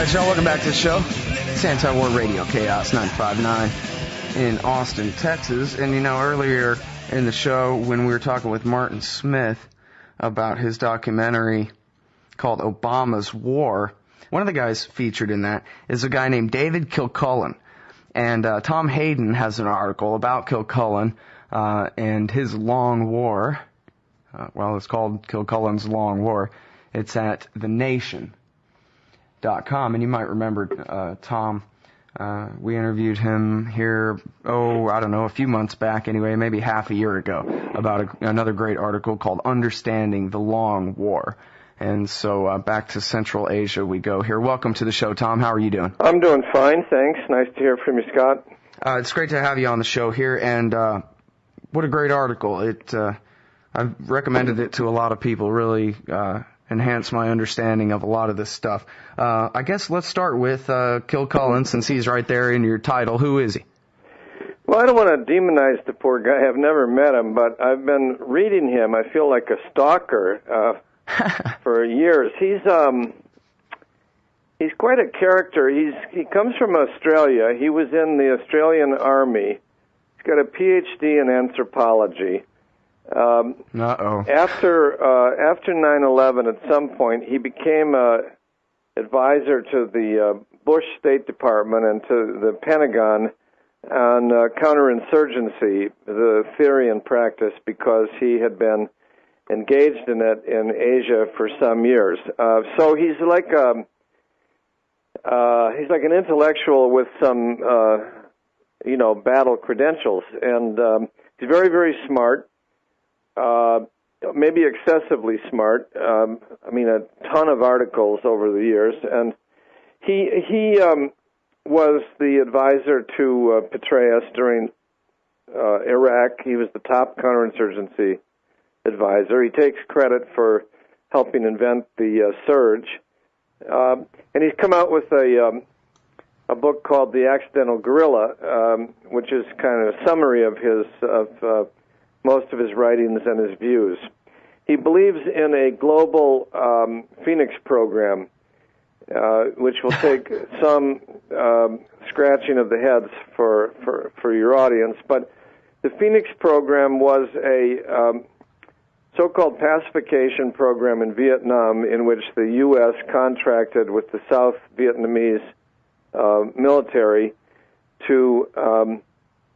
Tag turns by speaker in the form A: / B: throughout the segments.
A: right, y'all, welcome back to the show. It's Anti-War Radio, Chaos 959 in Austin, Texas. And, earlier in the show when we were talking with Martin Smith about his documentary called Obama's War, one of the guys featured in that is a guy named David Kilcullen. And Tom Hayden has an article about Kilcullen and his long war. It's called Kilcullen's Long War. It's at thenation.com. And you might remember Tom. We interviewed him here, a few months back anyway, maybe half a year ago, about another great article called Understanding the Long War. And so back to Central Asia we go here. Welcome to the show, Tom. How are you doing?
B: I'm doing fine, thanks. Nice to hear from you, Scott.
A: It's great to have you on the show here, and what a great article. I've recommended it to a lot of people, really enhanced my understanding of a lot of this stuff. I guess let's start with Kilcullen, since he's right there in your title. Who is he?
B: Well, I don't want to demonize the poor guy. I've never met him, but I've been reading him. I feel like a stalker for years. He's quite a character. He comes from Australia. He was in the Australian Army. He's got a PhD in anthropology. After 9/11, at some point, he became advisor to the Bush State Department and to the Pentagon on counterinsurgency, the theory and practice, because he had been engaged in it in Asia for some years. So he's like an intellectual with some battle credentials, and he's very, very smart. Maybe excessively smart. A ton of articles over the years, and he was the advisor to Petraeus during Iraq. He was the top counterinsurgency advisor. He takes credit for helping invent the surge, and he's come out with a book called The Accidental Guerrilla, which is kind of a summary of most of his writings and his views. He believes in a global Phoenix program, which will take some scratching of the heads for your audience. But the Phoenix program was a so-called pacification program in Vietnam, in which the U.S. contracted with the South Vietnamese military to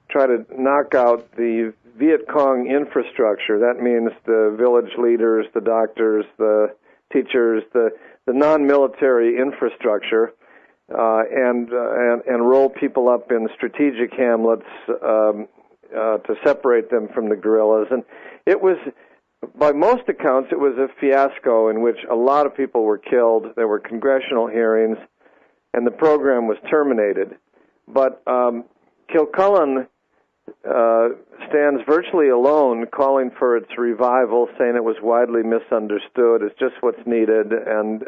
B: try to knock out the Viet Cong infrastructure. That means the village leaders, the doctors, the teachers, the non-military infrastructure, and roll people up in strategic hamlets to separate them from the guerrillas. And it was, by most accounts, it was a fiasco in which a lot of people were killed. There were congressional hearings, and the program was terminated. But Kilcullen stands virtually alone, calling for its revival, saying it was widely misunderstood. It's just what's needed, and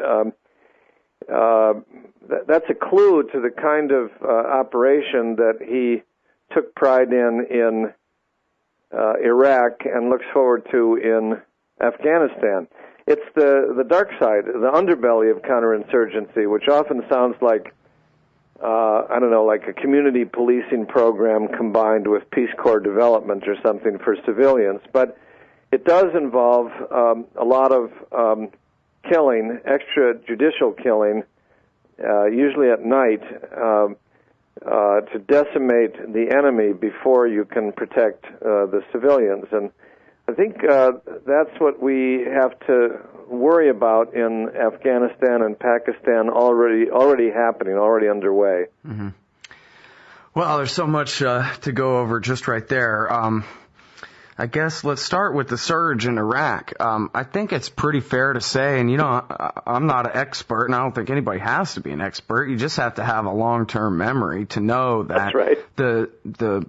B: that's a clue to the kind of operation that he took pride in Iraq and looks forward to in Afghanistan. It's the dark side, the underbelly of counterinsurgency, which often sounds like like a community policing program combined with Peace Corps development or something for civilians. But it does involve a lot of killing, extrajudicial killing, usually at night, to decimate the enemy before you can protect the civilians. And I think that's what we have to worry about in Afghanistan and Pakistan, already happening, already underway.
A: Mm-hmm. Well, there's so much to go over just right there. I guess let's start with the surge in Iraq. I think it's pretty fair to say, and I'm not an expert, and I don't think anybody has to be an expert. You just have to have a long-term memory to know that
B: that's right.
A: the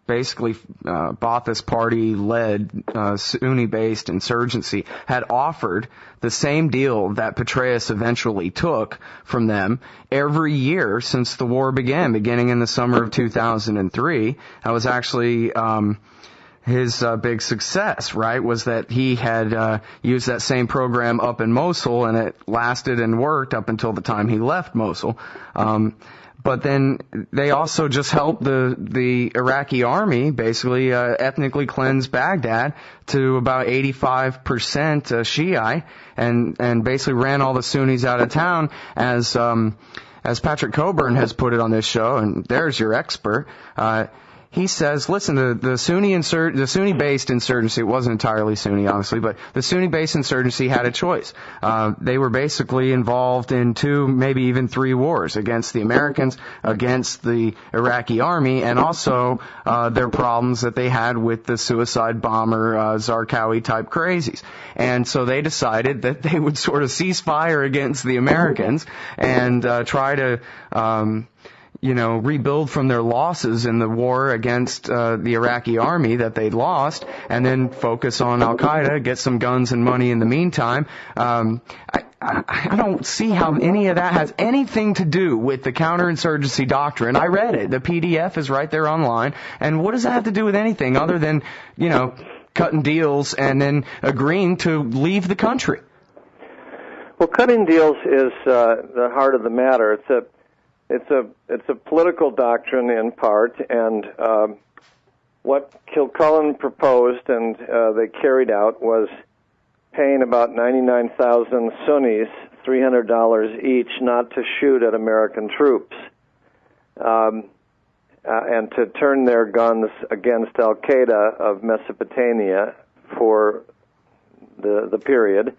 A: basically Ba'athist party-led Sunni-based insurgency had offered the same deal that Petraeus eventually took from them every year since the war began, beginning in the summer of 2003. I was actually his big success, right, was that he had used that same program up in Mosul, and it lasted and worked up until the time he left Mosul. But then they also just helped the Iraqi army basically ethnically cleanse Baghdad to about 85% Shiite, and basically ran all the Sunnis out of town, as Patrick Coburn has put it on this show, and there's your expert. He says, listen, the Sunni-based insurgency, it wasn't entirely Sunni, obviously, but the Sunni-based insurgency had a choice. They were basically involved in 2, maybe even 3 wars against the Americans, against the Iraqi army, and also their problems that they had with the suicide bomber, Zarqawi-type crazies. And so they decided that they would sort of cease fire against the Americans and try to rebuild from their losses in the war against the Iraqi army that they'd lost, and then focus on Al-Qaeda, get some guns and money in the meantime. I don't see how any of that has anything to do with the counterinsurgency doctrine. I read it. The PDF is right there online. And what does that have to do with anything other than, cutting deals and then agreeing to leave the country?
B: Well, cutting deals is the heart of the matter. It's a political doctrine in part, and what Kilcullen proposed and they carried out was paying about 99,000 Sunnis $300 each not to shoot at American troops, and to turn their guns against Al-Qaeda of Mesopotamia for the period,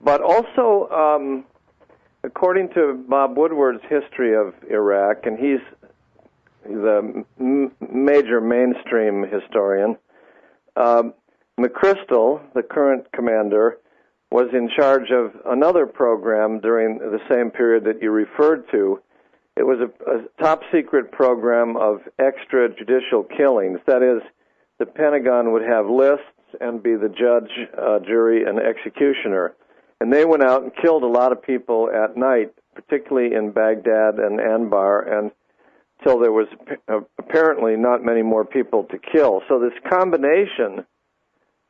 B: but also according to Bob Woodward's history of Iraq, and he's a major mainstream historian, McChrystal, the current commander, was in charge of another program during the same period that you referred to. It was a top-secret program of extrajudicial killings. That is, the Pentagon would have lists and be the judge, jury, and executioner. And they went out and killed a lot of people at night, particularly in Baghdad and Anbar, and until there was apparently not many more people to kill. So this combination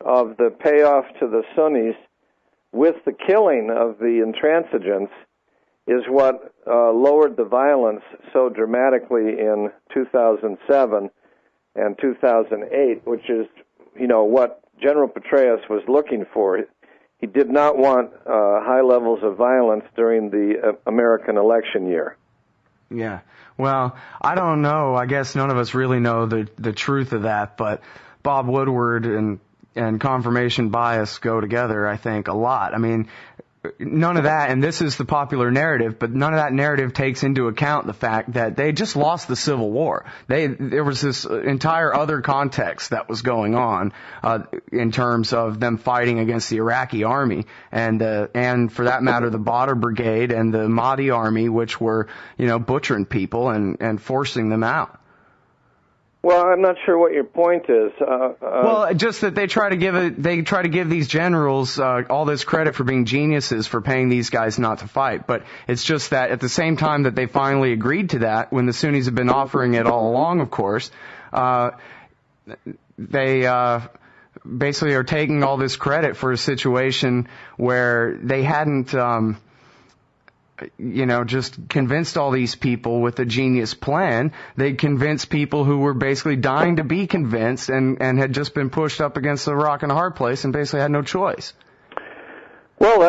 B: of the payoff to the Sunnis with the killing of the intransigents is what lowered the violence so dramatically in 2007 and 2008, which is, what General Petraeus was looking for. He did not want high levels of violence during the American election year.
A: Yeah. Well, I don't know. I guess none of us really know the truth of that, but Bob Woodward and confirmation bias go together, I think, a lot. I mean, none of that, and this is the popular narrative, but none of that narrative takes into account the fact that they just lost the Civil War. There was this entire other context that was going on in terms of them fighting against the Iraqi army, and for that matter, the Badr Brigade and the Mahdi army, which were butchering people and forcing them out.
B: Well, I'm not sure what your point is.
A: Well, just that they try to give these generals all this credit for being geniuses for paying these guys not to fight. But it's just that at the same time that they finally agreed to that, when the Sunnis have been offering it all along, of course, they basically are taking all this credit for a situation where they hadn't just convinced all these people with a genius plan. They convinced people who were basically dying to be convinced and had just been pushed up against a rock and a hard place and basically had no choice.
B: Well,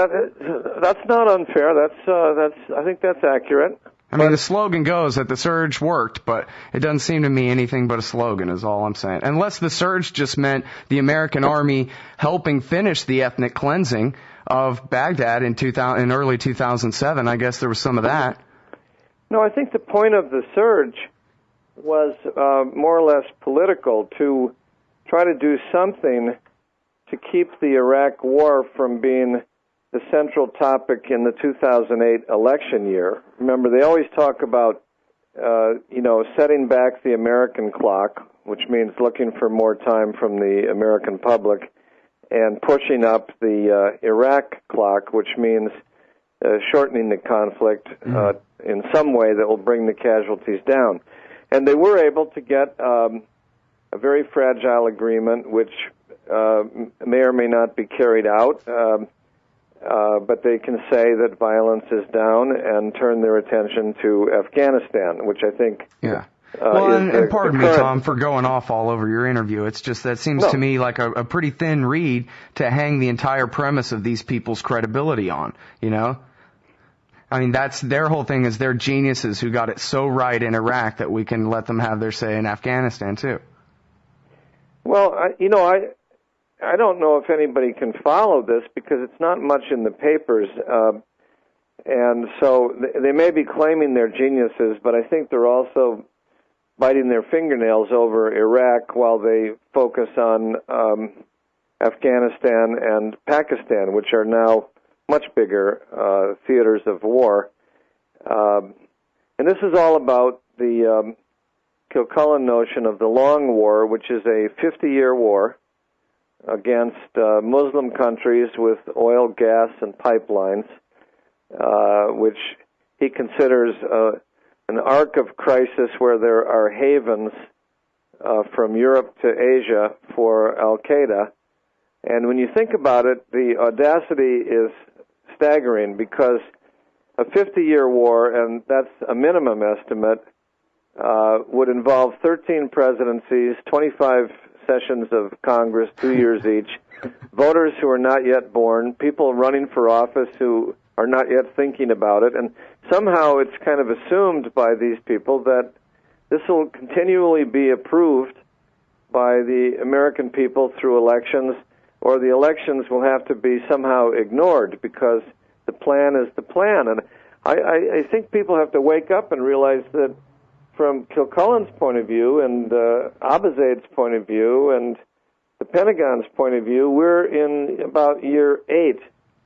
B: that's not unfair. I think that's accurate.
A: I mean, the slogan goes that the surge worked, but it doesn't seem to me anything but a slogan is all I'm saying. Unless the surge just meant the American army helping finish the ethnic cleansing of Baghdad in early 2007. I guess there was some of that.
B: No, I think the point of the surge was more or less political, to try to do something to keep the Iraq war from being the central topic in the 2008 election year. Remember, they always talk about, setting back the American clock, which means looking for more time from the American public, and pushing up the Iraq clock, which means shortening the conflict in some way that will bring the casualties down. And they were able to get a very fragile agreement which may or may not be carried out, but they can say that violence is down and turn their attention to Afghanistan, which I think...
A: Yeah. And pardon me, Tom, for going off all over your interview. It's just that seems to me like a pretty thin reed to hang the entire premise of these people's credibility on, you know? I mean, that's their whole thing is they're geniuses who got it so right in Iraq that we can let them have their say in Afghanistan, too.
B: Well, I don't know if anybody can follow this because it's not much in the papers. And so they may be claiming they're geniuses, but I think they're also biting their fingernails over Iraq while they focus on Afghanistan and Pakistan, which are now much bigger theaters of war. And this is all about the Kilcullen notion of the long war, which is a 50-year war against Muslim countries with oil, gas, and pipelines, which he considers an arc of crisis where there are havens from Europe to Asia for Al-Qaeda. And when you think about it, the audacity is staggering because a 50-year war, and that's a minimum estimate, would involve 13 presidencies, 25 sessions of Congress, 2 years each, voters who are not yet born, people running for office who are not yet thinking about it, and somehow it's kind of assumed by these people that this will continually be approved by the American people through elections, or the elections will have to be somehow ignored because the plan is the plan. And I think people have to wake up and realize that from Kilcullen's point of view and Abizaid's point of view and the Pentagon's point of view, we're in about year 8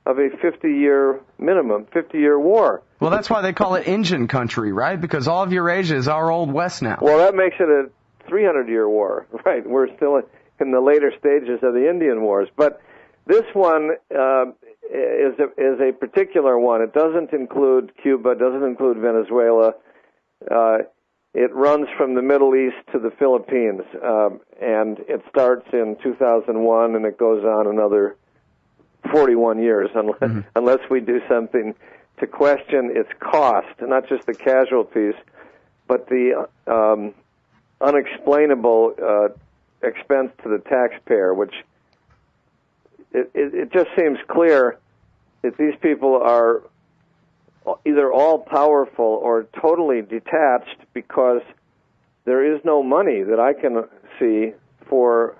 B: of a 50-year minimum, 50-year war.
A: Well, that's why they call it Indian country, right? Because all of Eurasia is our old West now.
B: Well, that makes it a 300-year war, right? We're still in the later stages of the Indian Wars. But this one is a particular one. It doesn't include Cuba, doesn't include Venezuela. It runs from the Middle East to the Philippines, and it starts in 2001, and it goes on another 41 years, unless we do something to question its cost, not just the casualties, but the unexplainable expense to the taxpayer, which it just seems clear that these people are either all-powerful or totally detached because there is no money that I can see for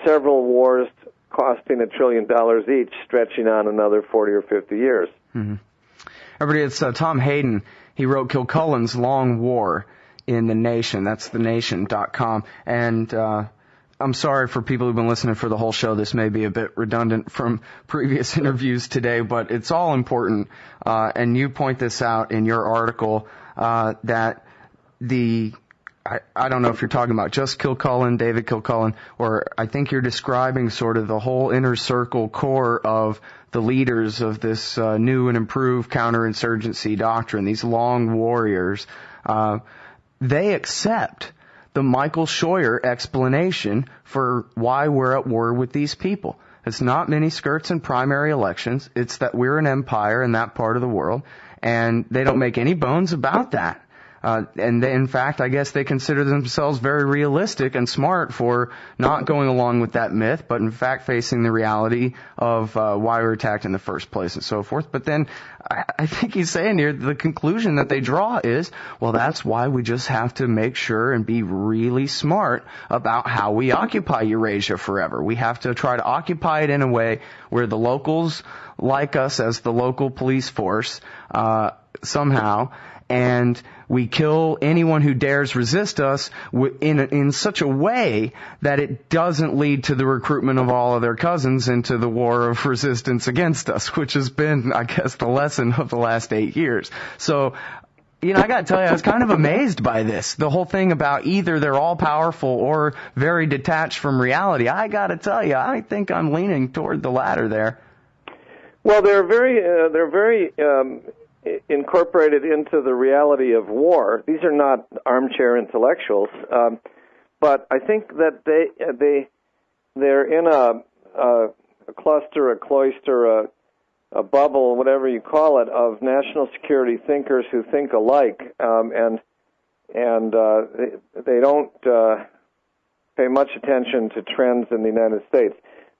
B: several wars costing $1 trillion each, stretching on another 40 or 50 years.
A: Mm-hmm. Everybody, it's Tom Hayden. He wrote Kilcullen's Long War in The Nation. That's thenation.com. And I'm sorry for people who've been listening for the whole show. This may be a bit redundant from previous interviews today, but it's all important. And you point this out in your article that I don't know if you're talking about just Kilcullen, David Kilcullen, or I think you're describing sort of the whole inner circle core of the leaders of this new and improved counterinsurgency doctrine, these long warriors. They accept the Michael Scheuer explanation for why we're at war with these people. It's not miniskirts and primary elections. It's that we're an empire in that part of the world, and they don't make any bones about that. And they, in fact, I guess they consider themselves very realistic and smart for not going along with that myth, but in fact facing the reality of why we're attacked in the first place and so forth. But then I think he's saying here the conclusion that they draw is, well, that's why we just have to make sure and be really smart about how we occupy Eurasia forever. We have to try to occupy it in a way where the locals like us as the local police force somehow, and we kill anyone who dares resist us in such a way that it doesn't lead to the recruitment of all of their cousins into the war of resistance against us, which has been, I guess, the lesson of the last 8 years. So, you know, I gotta tell you, I was kind of amazed by this. The whole thing about either they're all powerful or very detached from reality. I gotta tell you, I think I'm leaning toward the latter there.
B: Well, they're very incorporated into the reality of war. These are not armchair intellectuals. but I think that they're in a cluster, a cloister, a bubble, whatever you call it, of national security thinkers who think alike, and they don't pay much attention to trends in the United States.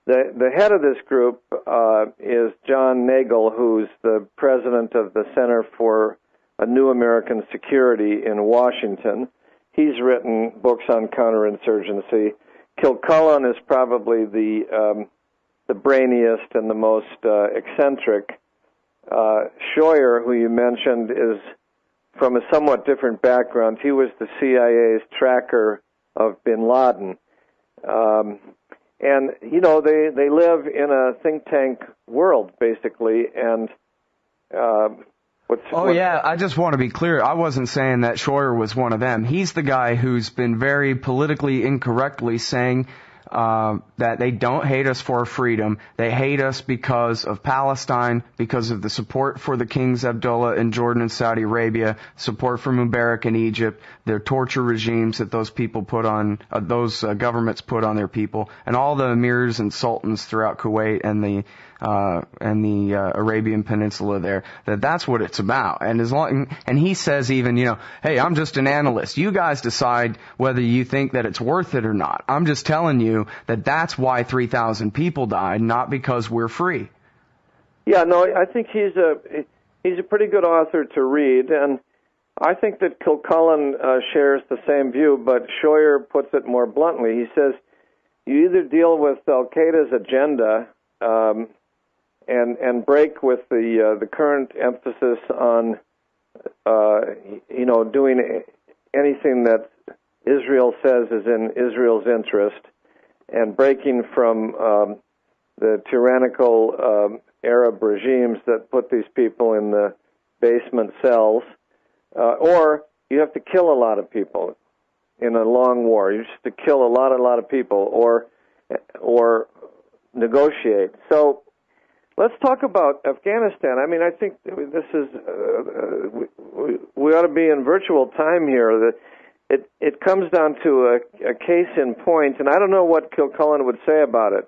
B: The head of this group is John Nagel, who's the president of the Center for a New American Security in Washington. He's written books on counterinsurgency. Kilcullen is probably the brainiest and the most eccentric. Scheuer, who you mentioned, is from a somewhat different background. He was the CIA's tracker of bin Laden. And, you know, they live in a think tank world, basically, and
A: I just want to be clear. I wasn't saying that Scheuer was one of them. He's the guy who's been very politically incorrectly saying that they don't hate us for freedom. They hate us because of Palestine, because of the support for the Kings Abdullah in Jordan and Saudi Arabia, support for Mubarak in Egypt, their torture regimes that those people put on, those governments put on their people, and all the emirs and sultans throughout Kuwait and the Arabian Peninsula there. That's what it's about. And he says even, you know, hey, I'm just an analyst. You guys decide whether you think that it's worth it or not. I'm just telling you that that's why 3,000 people died, not because we're free.
B: Yeah, no, I think he's a pretty good author to read, and I think that Kilcullen shares the same view, but Scheuer puts it more bluntly. He says you either deal with Al-Qaeda's agenda and break with the current emphasis on doing anything that Israel says is in Israel's interest, and breaking from the tyrannical Arab regimes that put these people in the basement cells, or you have to kill a lot of people in a long war. You have to kill a lot of people, or negotiate. So let's talk about Afghanistan. I mean, I think this is we ought to be in virtual time here. It comes down to a case in point, and I don't know what Kilcullen would say about it.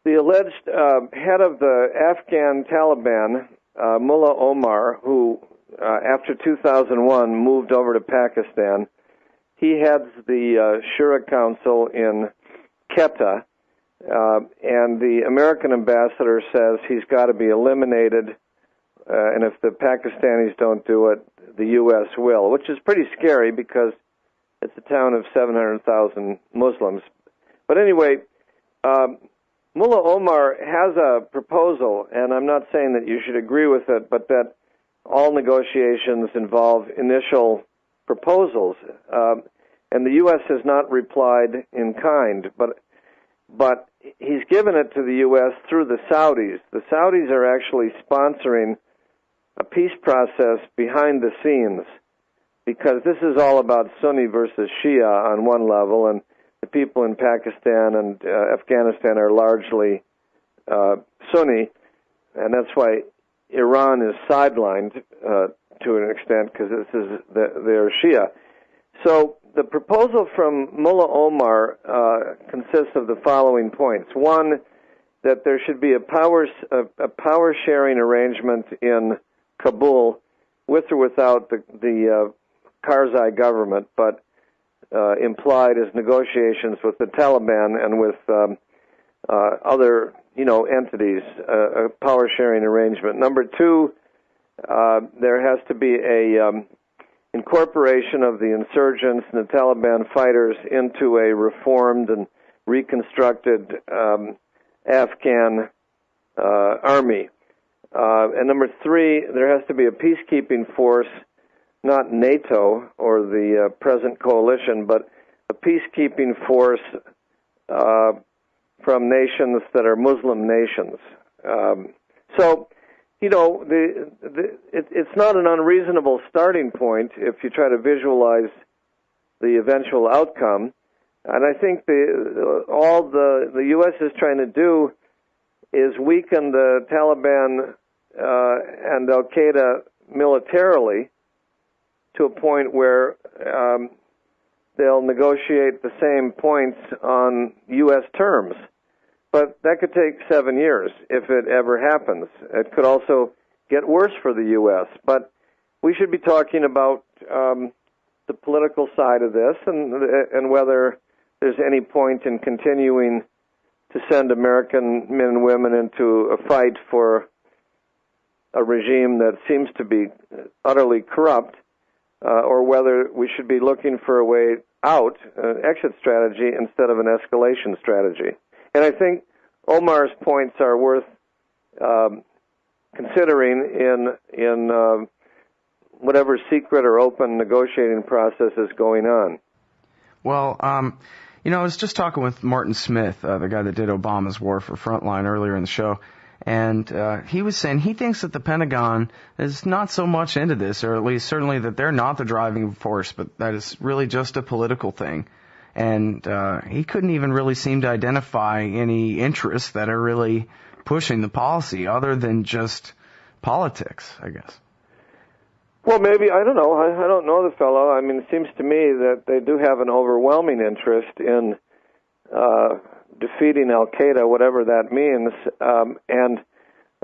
B: The alleged head of the Afghan Taliban, Mullah Omar, who after 2001 moved over to Pakistan, he heads the Shura Council in Quetta, and the American ambassador says he's got to be eliminated, and if the Pakistanis don't do it, the U.S. will, which is pretty scary because it's a town of 700,000 Muslims. But anyway, Mullah Omar has a proposal, and I'm not saying that you should agree with it, but that all negotiations involve initial proposals. And the U.S. has not replied in kind, but he's given it to the U.S. through the Saudis. The Saudis are actually sponsoring a peace process behind the scenes, because this is all about Sunni versus Shia on one level, and the people in Pakistan and Afghanistan are largely Sunni, and that's why Iran is sidelined to an extent, because they're Shia. So the proposal from Mullah Omar consists of the following points. One, that there should be a power sharing arrangement in Kabul, with or without the Karzai government, but implied as negotiations with the Taliban and with other entities, a power sharing arrangement. Number two, there has to be a incorporation of the insurgents and the Taliban fighters into a reformed and reconstructed Afghan army. And number three, there has to be a peacekeeping force, not NATO or the present coalition, but a peacekeeping force from nations that are Muslim nations. It's not an unreasonable starting point if you try to visualize the eventual outcome. And I think all the U.S. is trying to do is weaken the Taliban and Al-Qaeda militarily to a point where they'll negotiate the same points on U.S. terms. But that could take 7 years if it ever happens. It could also get worse for the U.S. But we should be talking about the political side of this and whether there's any point in continuing to send American men and women into a fight for a regime that seems to be utterly corrupt, or whether we should be looking for a way out, an exit strategy, instead of an escalation strategy. And I think Omar's points are worth considering in whatever secret or open negotiating process is going on.
A: Well, I was just talking with Martin Smith, the guy that did Obama's War for Frontline earlier in the show, and he was saying he thinks that the Pentagon is not so much into this, or at least certainly that they're not the driving force, but that it's really just a political thing. And he couldn't even really seem to identify any interests that are really pushing the policy other than just politics, I guess.
B: Well, maybe, I don't know. I don't know the fellow. I mean, it seems to me that they do have an overwhelming interest in defeating Al-Qaeda, whatever that means, and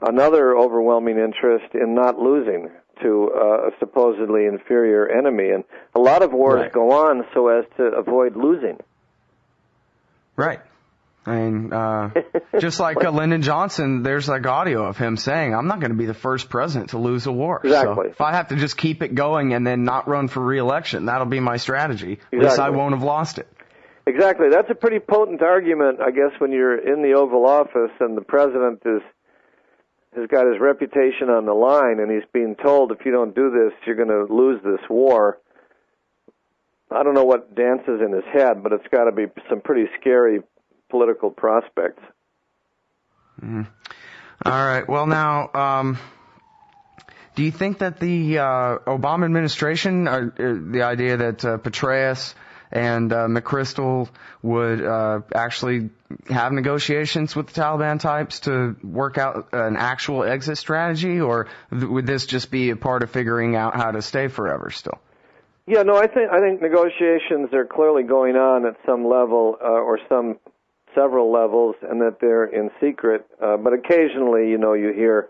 B: another overwhelming interest in not losing to a supposedly inferior enemy. And a lot of wars go on so as to avoid losing. Right.
A: I mean, just like Lyndon Johnson, there's like audio of him saying, I'm not going to be the first president to lose a war.
B: Exactly.
A: So if I have to just keep it going and then not run for re-election, that'll be my strategy. At least I won't have lost it.
B: Exactly. That's a pretty potent argument, I guess, when you're in the Oval Office and the president has got his reputation on the line and he's being told, if you don't do this, you're going to lose this war. I don't know what dances in his head, but it's got to be some pretty scary political prospects.
A: Mm. All right. Well, now, do you think that the Obama administration, the idea that Petraeus and McChrystal would actually have negotiations with the Taliban types to work out an actual exit strategy, or would this just be a part of figuring out how to stay forever still?
B: Yeah, no, I think negotiations are clearly going on at some level or several levels, and that they're in secret. But occasionally, you hear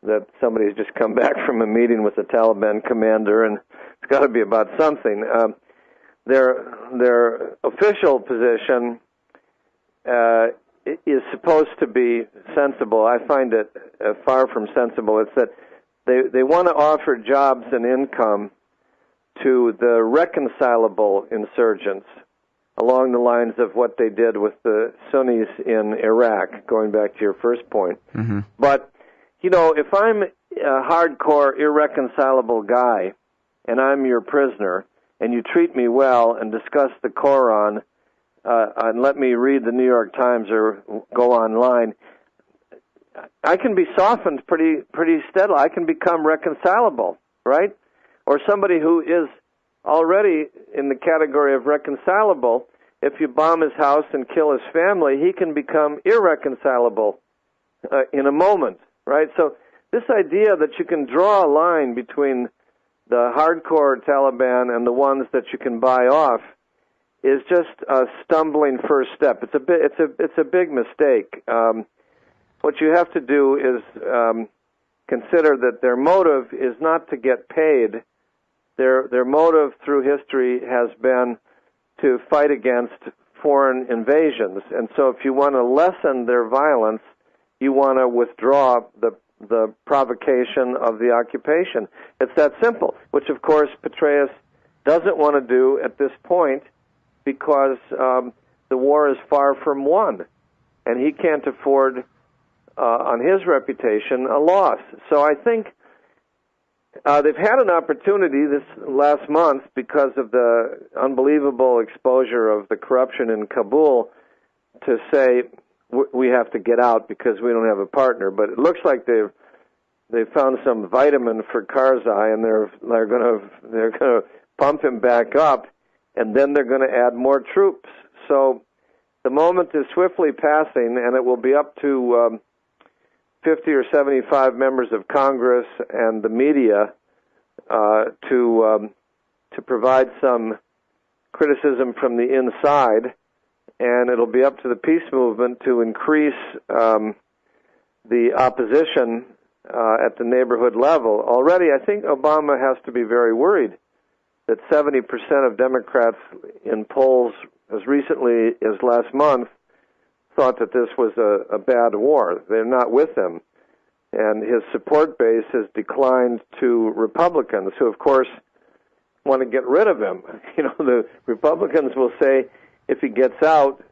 B: that somebody's just come back from a meeting with the Taliban commander, and it's got to be about something. Their official position is supposed to be sensible. I find it far from sensible. It's that they want to offer jobs and income to the reconcilable insurgents, along the lines of what they did with the Sunnis in Iraq, going back to your first point.
A: Mm-hmm.
B: But, if I'm a hardcore, irreconcilable guy, and I'm your prisoner, and you treat me well and discuss the Quran, and let me read the New York Times or go online, I can be softened pretty steadily. I can become reconcilable, right? Or somebody who is already in the category of reconcilable, if you bomb his house and kill his family, he can become irreconcilable in a moment, right? So this idea that you can draw a line between the hardcore Taliban and the ones that you can buy off is just a stumbling first step. It's a big mistake. What you have to do is consider that their motive is not to get paid. Their motive through history has been to fight against foreign invasions. And so if you want to lessen their violence, you want to withdraw the provocation of the occupation. It's that simple, which of course Petraeus doesn't want to do at this point because the war is far from won, and he can't afford, on his reputation, a loss. So I think they've had an opportunity this last month because of the unbelievable exposure of the corruption in Kabul to say we have to get out because we don't have a partner. But it looks like they've found some vitamin for Karzai, and they're going to pump him back up, and then they're going to add more troops. So the moment is swiftly passing, and it will be up to 50 or 75 members of Congress and the media to provide some criticism from the inside, and it'll be up to the peace movement to increase the opposition at the neighborhood level. Already, I think Obama has to be very worried that 70% of Democrats in polls as recently as last month thought that this was a bad war. They're not with him. And his support base has declined to Republicans, who, of course, want to get rid of him. You know, the Republicans will say if he gets out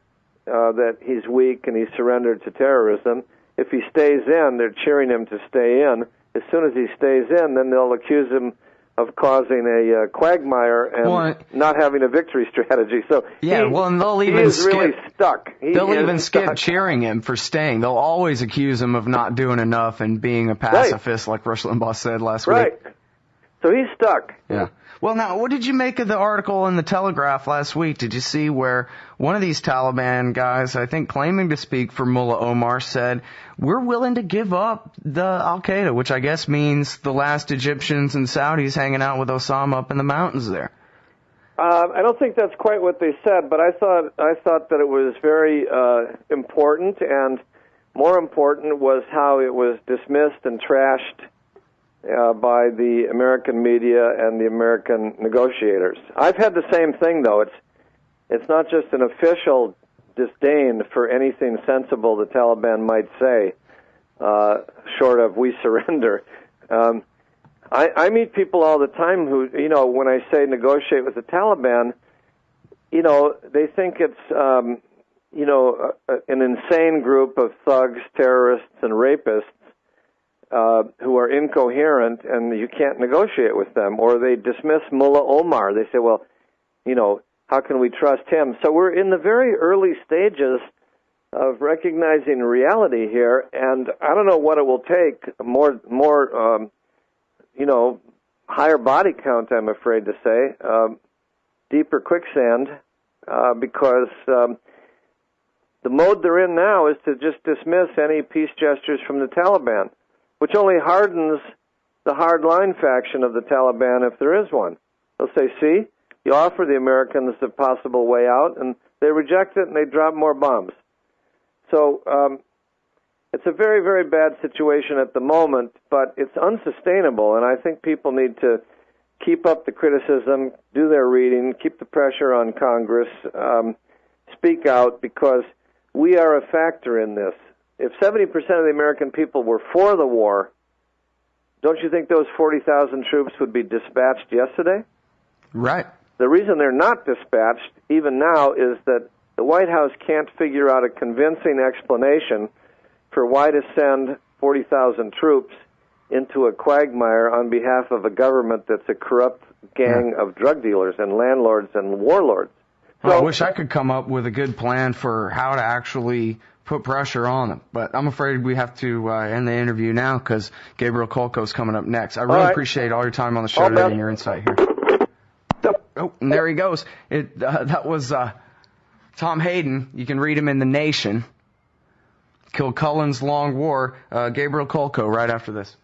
B: that he's weak and he's surrendered to terrorism. If he stays in, they're cheering him to stay in. As soon as he stays in, then they'll accuse him of causing a quagmire and not having a victory strategy. So
A: and they'll even
B: really stuck.
A: They'll even skip cheering him for staying. They'll always accuse him of not doing enough and being a pacifist, like Rush Limbaugh said last week.
B: Right. So he's stuck.
A: Yeah. Well, now, what did you make of the article in the Telegraph last week? Did you see where one of these Taliban guys, I think claiming to speak for Mullah Omar, said, we're willing to give up the Al-Qaeda, which I guess means the last Egyptians and Saudis hanging out with Osama up in the mountains there?
B: I don't think that's quite what they said, but I thought that it was very important, and more important was how it was dismissed and trashed by the American media and the American negotiators. I've had the same thing, though. It's not just an official disdain for anything sensible the Taliban might say, short of "we surrender." I meet people all the time who, you know, when I say negotiate with the Taliban, you know, they think it's, you know, an insane group of thugs, terrorists, and rapists who are incoherent, and you can't negotiate with them. Or they dismiss Mullah Omar. They say, well, you know, how can we trust him? So we're in the very early stages of recognizing reality here, and I don't know what it will take, more you know, higher body count, I'm afraid to say, deeper quicksand, because the mode they're in now is to just dismiss any peace gestures from the Taliban, which only hardens the hardline faction of the Taliban if there is one. They'll say, see, you offer the Americans a possible way out, and they reject it and they drop more bombs. So it's a very, very bad situation at the moment, but it's unsustainable, and I think people need to keep up the criticism, do their reading, keep the pressure on Congress, speak out, because we are a factor in this. If 70% of the American people were for the war, don't you think those 40,000 troops would be dispatched yesterday?
A: Right.
B: The reason they're not dispatched, even now, is that the White House can't figure out a convincing explanation for why to send 40,000 troops into a quagmire on behalf of a government that's a corrupt gang of drug dealers and landlords and warlords. So,
A: I wish I could come up with a good plan for how to actually put pressure on them, but I'm afraid we have to end the interview now because Gabriel Kilcullen's coming up next. I really appreciate all your time on the show today and your insight here. Oh, and there he goes. That was Tom Hayden. You can read him in The Nation. Kilcullen's Long War. Gabriel Kilcullen right after this.